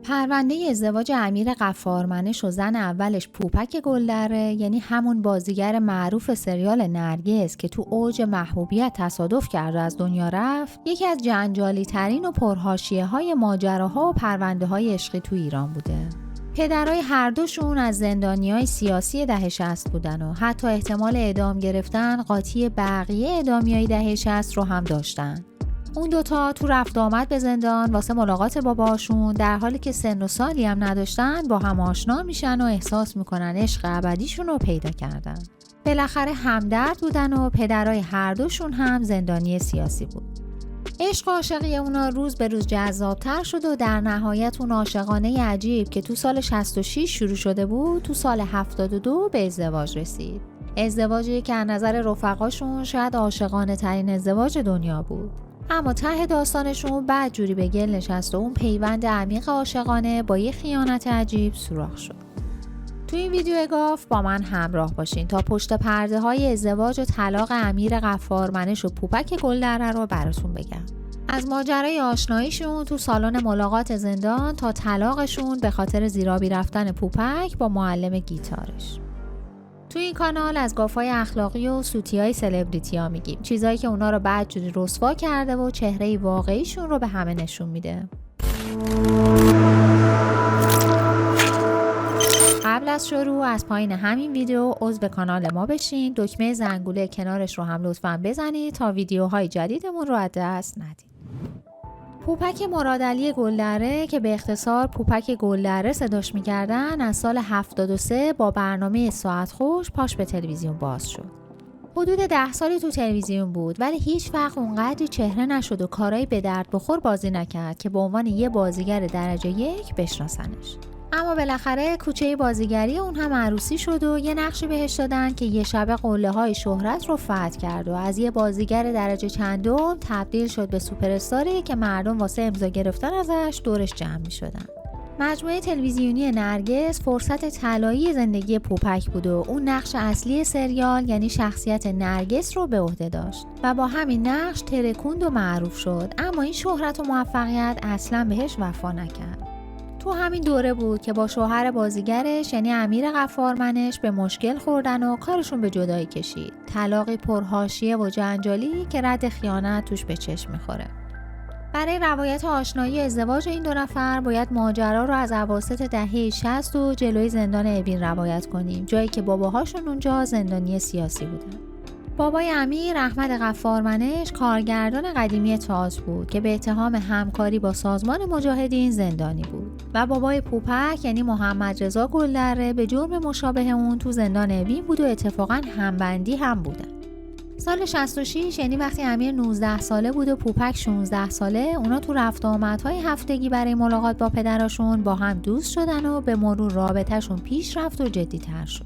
پرونده ازدواج امیر غفارمنش و زن اولش پوپک گلدره، یعنی همون بازیگر معروف سریال نرگس که تو اوج محبوبیت تصادف کرد و از دنیا رفت، یکی از جنجالی ترین و پرحاشیه های ماجراها و پرونده های عشقی تو ایران بوده. پدرای هر دوشون از زندانیای سیاسی دهه 60 بودن و حتی احتمال اعدام گرفتن قاطی بقیه اعدامیای دهه 60 رو هم داشتن. اون دوتا تو رفت آمد به زندان واسه ملاقات باباشون، در حالی که سن و سالی هم نداشتن با هم آشنا میشن و احساس میکنن عشق ابدیشون رو پیدا کردن. بالاخره همدرد بودن و پدرای هر دوشون هم زندانی سیاسی بود. عشق و عاشقی اونا روز به روز جذابتر شد و در نهایت اون عاشقانه عجیب که تو سال 66 شروع شده بود تو سال 72 به ازدواج رسید. ازدواجی که از نظر رفقاشون شاید عاشقانه ترین ازدواج دنیا بود. اما ته داستانشون بعد جوری به گل نشست و اون پیوند عمیق عاشقانه با یه خیانت عجیب سوراخ شد. تو این ویدیو گاف با من همراه باشین تا پشت پرده های ازدواج و طلاق امیر غفارمنش و پوپک گلدره رو براتون بگم. از ماجرای آشناییشون تو سالن ملاقات زندان تا طلاقشون به خاطر زیرابی رفتن پوپک با معلم گیتارش. تو این کانال از گافای اخلاقی و سوتیای سلبریتی ها میگیم، چیزایی که اونا رو بعد جوری رسوا کرده و چهره واقعیشون رو به همه نشون میده. قبل از شروع از پایین همین ویدیو عضو کانال ما بشین، دکمه زنگوله کنارش رو هم لطفاً بزنید تا ویدیوهای جدیدمون رو از دست ندید. پوپک مرادعلی گلدره که به اختصار پوپک گلدره صداش میکردن، از سال 73 با برنامه ساعت خوش پاش به تلویزیون باز شد. حدود 10 سالی تو تلویزیون بود ولی هیچ وقت اونقدری چهره نشد و کارهای به درد بخور بازی نکرد که به عنوان یه بازیگر درجه 1 بشناسنش. اما بالاخره کوچه بازیگری اون هم عروسی شد و یه نقشی بهش دادن که یه شب قله های شهرت رو فتح کرد و از یه بازیگر درجه چندم تبدیل شد به سوپر استاری که مردم واسه امضا گرفتن ازش دورش جمع می شدن. مجموعه تلویزیونی نرگس فرصت طلایی زندگی پوپک بود و اون نقش اصلی سریال یعنی شخصیت نرگس رو به عهده داشت و با همین نقش ترکوند و معروف شد، اما این شهرت و موفقیت اصلا بهش وفا نکرد. تو همین دوره بود که با شوهر بازیگرش یعنی امیر غفارمنش به مشکل خوردن و کارشون به جدایی کشید. طلاقی پرحاشیه و جنجالی که رد خیانت توش به چشم میخوره. برای روایت آشنایی ازدواج این دو نفر باید ماجرا رو از اواسط دهه 60 و جلوی زندان اوین روایت کنیم، جایی که باباهاشون اونجا زندانی سیاسی بودن. بابای امیر احمد غفارمنش کارگردان قدیمی تئاتر بود که به اتهام همکاری با سازمان مجاهدین زندانی بود و بابای پوپک یعنی محمد رضا گلدره به جرم مشابه اون تو زندان اوین بود و اتفاقا همبندی هم بودن. سال 66 یعنی وقتی امیر 19 ساله بود و پوپک 16 ساله، اونا تو رفت آمدهای هفتگی برای ملاقات با پدراشون با هم دوست شدن و به مرور رابطهشون پیش رفت و جدی‌تر شد.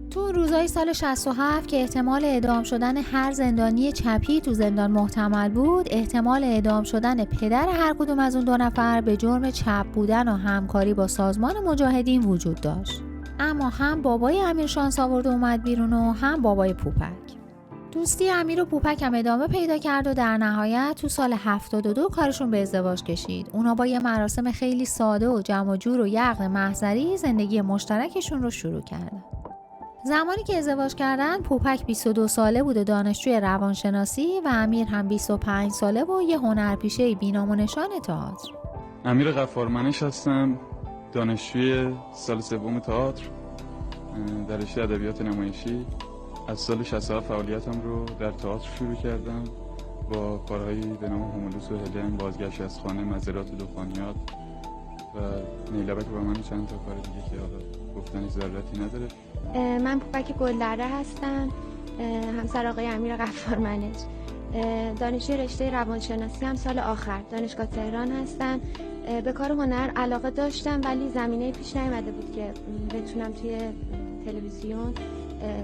تو روزهای سال 67 که احتمال اعدام شدن هر زندانی چپی تو زندان محتمل بود، احتمال اعدام شدن پدر هر کدوم از اون دو نفر به جرم چپ بودن و همکاری با سازمان مجاهدین وجود داشت. اما هم بابای امیر شانس آورد و اومد بیرون و هم بابای پوپک. دوستی امیر و پوپک هم ادامه پیدا کرد و در نهایت تو سال 72 کارشون به ازدواج کشید. اونا با یه مراسم خیلی ساده و جمع و جور و یه عقد محضری زندگی مشترکشون رو شروع کردن. زمانی که ازدواج کردن پوپک 22 ساله بود و دانشجوی روانشناسی و امیر هم 25 ساله و یه هنرپیشه بی‌نام و نشان تئاتر. امیر غفارمنش هستم، دانشجوی سال سوم تئاتر در رشته ادبیات نمایشی. از سال 67 فعالیتم رو در تئاتر شروع کردم با کارهایی به نام هومولوس و هلن، بازگشت از خانه، مزارات دخانیات و نیلبک و من چند تا کار دیگه که حالا گفتنش ضرورتی نداره. من پوپک گلدره هستم، همسر آقای امیر غفارمنش. دانشجوی رشته روانشناسی هم سال آخر دانشگاه تهران هستم. به کار هنر علاقه داشتم ولی زمینه پیش نیامده بود که بتونم توی تلویزیون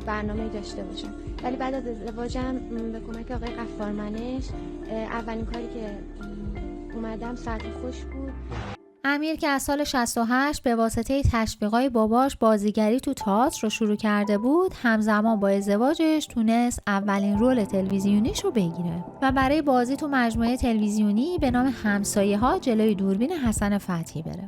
برنامه‌ای داشته باشم. ولی بعد از ازدواجم به کمک آقای غفارمنش اولین کاری که اومدم ساعت خوش بود. امیر که از سال 68 به واسطه تشویقای باباش بازیگری تو تئاتر رو شروع کرده بود، همزمان با ازدواجش تونست اولین رول تلویزیونیش رو بگیره و برای بازی تو مجموعه تلویزیونی به نام همسایه‌ها جلوی دوربین حسن فتحی بره.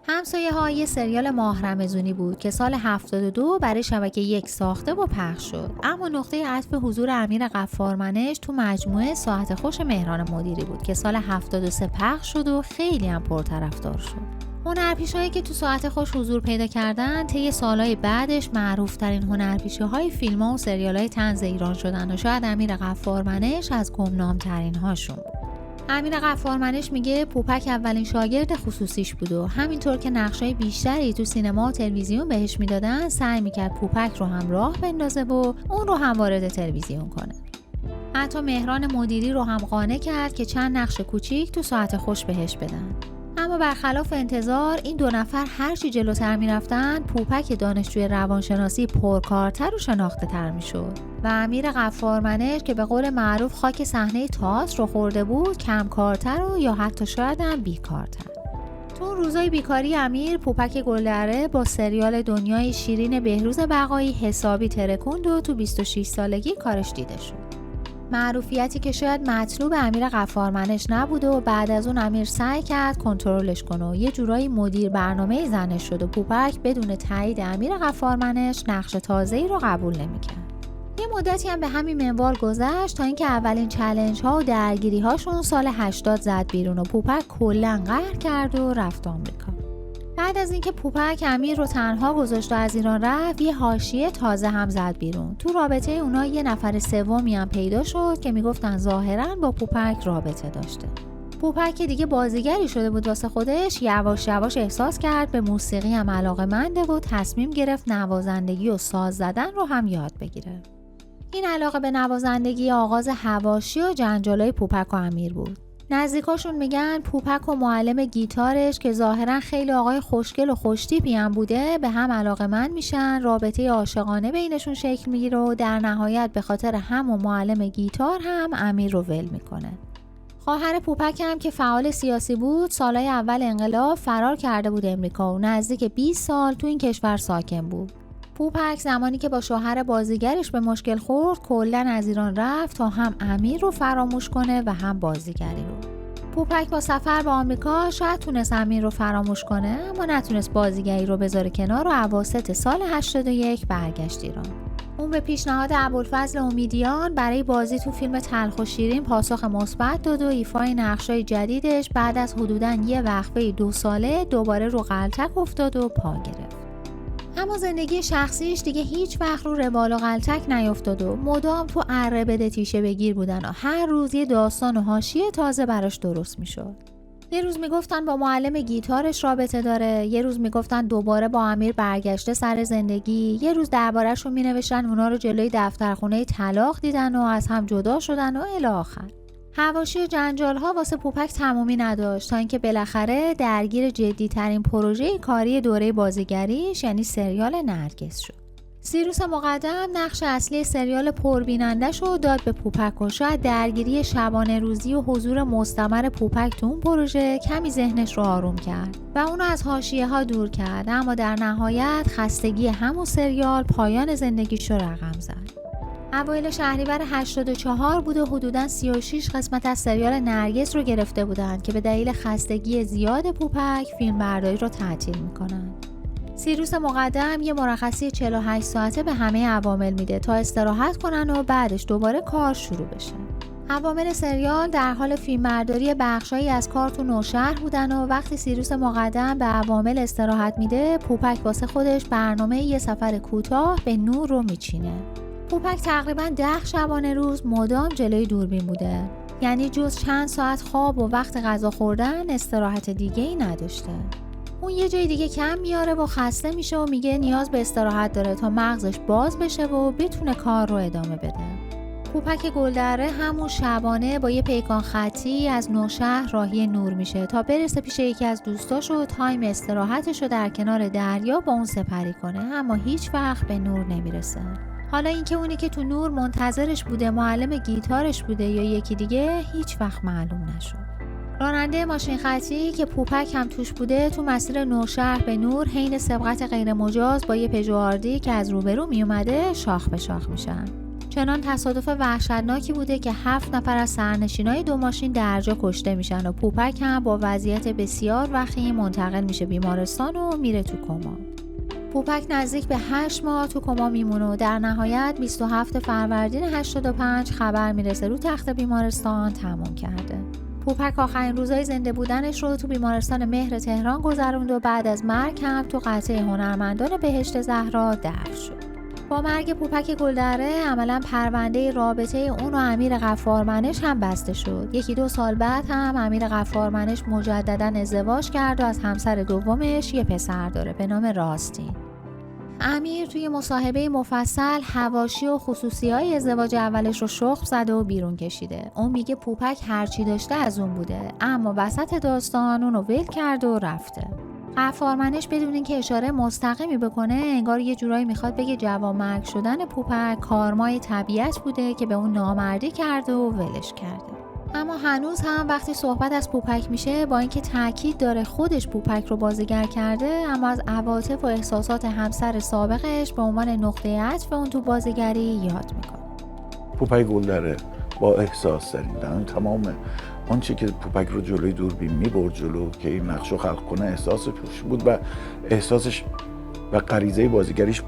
همسایه‌ها یه سریال ماه رمضانی بود که سال 72 برای شبکه 1 ساخته و پخش شد، اما نقطه عطف حضور امیر غفارمنش تو مجموعه ساعت خوش مهران مدیری بود که سال 73 پخش شد و خیلی هم پرطرفدار شد. هنرپیشه‌هایی که تو ساعت خوش حضور پیدا کردن طی سالهای بعدش معروف‌ترین هنرپیشه‌های فیلم‌ها و سریال‌های طنز ایران شدن و شاید امیر غفارمنش از گمنام‌ترین هاشون بود. امیر غفارمنش میگه پوپک اولین شاگرد خصوصیش بود و همینطور که نقشای بیشتری تو سینما و تلویزیون بهش میدادن سعی میکرد پوپک رو هم راه بندازه و اون رو هم وارد تلویزیون کنه. حتی مهران مدیری رو هم قانع کرد که چند نقش کوچیک تو ساعت خوش بهش بدن. اما برخلاف انتظار این دو نفر هرچی جلوتر میرفتن پوپک دانشجوی روانشناسی پرکارتر و شناخته تر میشد و امیر غفارمنش که به قول معروف خاک صحنه تئاتر رو خورده بود کمکارتر و یا حتی شاید هم بیکارتر. تو اون روزای بیکاری امیر پوپک گلدره با سریال دنیای شیرین بهروز بقایی حسابی ترکوند و تو 26 سالگی کارش دیده شد. معروفیتی که شاید مطلوب امیر غفارمنش نبود و بعد از اون امیر سعی کرد کنترلش کنه و یه جورایی مدیر برنامه زنش شد و پوپک بدون تایید امیر غفارمنش نقش تازه‌ای رو قبول نمی‌کرد. یه مدتی هم به همین منوال گذشت تا اینکه اولین چالش ها و درگیری هاشون سال 80 زد بیرون و پوپک کلاً قهر کرد و رفت آمریکا. بعد از اینکه پوپک امیر رو تنها گذاشت و از ایران رفت یه حاشیه تازه هم زد بیرون. تو رابطه اونا یه نفر سومی هم پیدا شد که میگفتن ظاهراً با پوپک رابطه داشته. پوپک که دیگه بازیگری شده بود واسه خودش یواش یواش احساس کرد به موسیقی هم علاقه‌منده و تصمیم گرفت نوازندگی و ساز زدن رو هم یاد بگیره. این علاقه به نوازندگی آغاز حواشی و جنجالای پوپک و امیر بود. نزدیکاشون میگن پوپک و معلم گیتارش که ظاهرا خیلی آقای خوشگل و خوشتیپی هم بوده به هم علاقه‌مند میشن، رابطه عاشقانه بینشون شکل میگیره و در نهایت به خاطر همون معلم گیتار هم امیر رو ول میکنه. خواهر پوپک هم که فعال سیاسی بود سالهای اول انقلاب فرار کرده بود امریکا و نزدیک 20 سال تو این کشور ساکن بود. پوپک زمانی که با شوهر بازیگرش به مشکل خورد کلاً از ایران رفت تا هم امیر رو فراموش کنه و هم بازیگری رو. پوپک با سفر به آمریکا شاید تونست امیر رو فراموش کنه اما نتونست بازیگری رو بذاره کنار و اواسط سال 81 برگشت ایران. اون به پیشنهاد ابوالفضل امیدیان برای بازی تو فیلم تلخ و شیرین پاسخ مثبت داد و ایفای نقشای جدیدش بعد از حدوداً یه وقفه 2 ساله دوباره رو غلطک افتاد و پا گرفت. اما زندگی شخصیش دیگه هیچ وقت رو روال و غلطک نیفتاد و مدام تو اره بده تیشه بگیر بودن و هر روز یه داستان و حاشیه تازه براش درست میشد. یه روز میگفتن با معلم گیتارش رابطه داره، یه روز میگفتن دوباره با امیر برگشته سر زندگی، یه روز درباره‌شون مینوشتن اونا رو جلوی دفترخونه طلاق دیدن و از هم جدا شدن و الی آخر. حواشی و جنجال ها واسه پوپک تمومی نداشت تا اینکه بالاخره درگیر جدی ترین پروژه کاری دوره بازیگریش یعنی سریال نرگس شد. سیروس مقدم نقش اصلی سریال پربینندش رو داد به پوپک و شاید درگیری شبانه روزی و حضور مستمر پوپک تو اون پروژه کمی ذهنش رو آروم کرد و اونو از حاشیه ها دور کرد، اما در نهایت خستگی همون سریال پایان زندگیش رو رقم زد. اوایل شهریور 84 بود و حدوداً 36 قسمت از سریال نرگس رو گرفته بودند که به دلیل خستگی زیاد پوپک فیلمبرداری رو تعطیل میکنن. سیروس مقدم یه مرخصی 48 ساعته به همه عوامل میده تا استراحت کنن و بعدش دوباره کار شروع بشه. عوامل سریال در حال فیلمبرداری بخشایی از کار تو نوشهر بودن و وقتی سیروس مقدم به عوامل استراحت میده پوپک واسه خودش برنامه یه سفر کوتاه به نور رو میچینه. پوپک تقریباً 10 شبانه روز مدام جلوی دوربین بوده، یعنی جز چند ساعت خواب و وقت غذا خوردن استراحت دیگه‌ای نداشته. اون یه جای دیگه کم میاره و خسته میشه و میگه نیاز به استراحت داره تا مغزش باز بشه و بتونه کار رو ادامه بده. پوپک گلدره همون شبانه با یه پیکان خطی از نوشهر راهی نور میشه تا برسه پیش یکی از دوستاش و تایم استراحتش رو در کنار دریا با اون سپری کنه، اما هیچ وقت به نور نمیرسه. حالا اینکه اونی که تو نور منتظرش بوده معلم گیتارش بوده یا یکی دیگه هیچ وقت معلوم نشد. راننده ماشین خطی که پوپک هم توش بوده تو مسیر نورشهر به نور حین سبقت غیر مجاز با یه پژو آردی که از روبرو می اومده شاخ به شاخ میشن. چنان تصادف وحشتناکی بوده که 7 نفر از سرنشینای 2 ماشین درجا کشته میشن و پوپک هم با وضعیت بسیار وخیم منتقل میشه بیمارستان و میره تو کما. پوپک نزدیک به 8 ماه تو کما میمونه و در نهایت 27 فروردین 85 خبر میرسه رو تخت بیمارستان تموم کرده. پوپک آخرین روزای زنده بودنش رو تو بیمارستان مهر تهران گذروند و بعد از مرگ هم تو قلعه هنرمندان بهشت زهرا دفن شد. با مرگ پوپک گلدره عملاً پرونده رابطه اون و امیر غفارمنش هم بسته شد. 1-2 سال بعد هم امیر غفارمنش مجدداً ازدواج کرد و از همسر دومش یه پسر داره به نام راستین. امیر توی مصاحبه مفصل حواشی و خصوصیای ازدواج اولش رو شخم زده و بیرون کشیده. اون میگه پوپک هرچی داشته از اون بوده، اما وسط داستان اونو ول کرده و رفته. غفارمنش بدون اینکه اشاره مستقیمی بکنه انگار یه جورایی میخواد بگه جوانمرگ شدن پوپک کارمای طبیعت بوده که به اون نامردی کرده و ولش کرده. اما هنوز هم وقتی صحبت از پوپک میشه با اینکه تاکید داره خودش پوپک رو بازیگر کرده، اما از عواطف و احساسات همسر سابقش به عنوان نقطه عطف اون تو بازیگری یاد میکنه. پوپک گلدره با احساس داریم، تمام آنچه که پوپک رو جلوی دوربین میبرد جلو که این نقش رو خلق کنه احساسش بود و احساسش و غریزه بازیگریش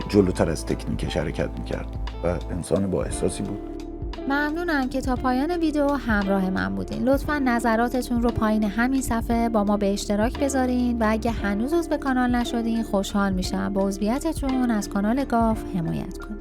جلوتر از تکنیکش حرکت میکرد و انسان با احساسی بود. ممنونم که تا پایان ویدیو همراه من بودین. لطفاً نظراتتون رو پایین همین صفحه با ما به اشتراک بذارین و اگه هنوز عضو کانال نشدین خوشحال میشم با عضویتتون از کانال گاف حمایت کنین.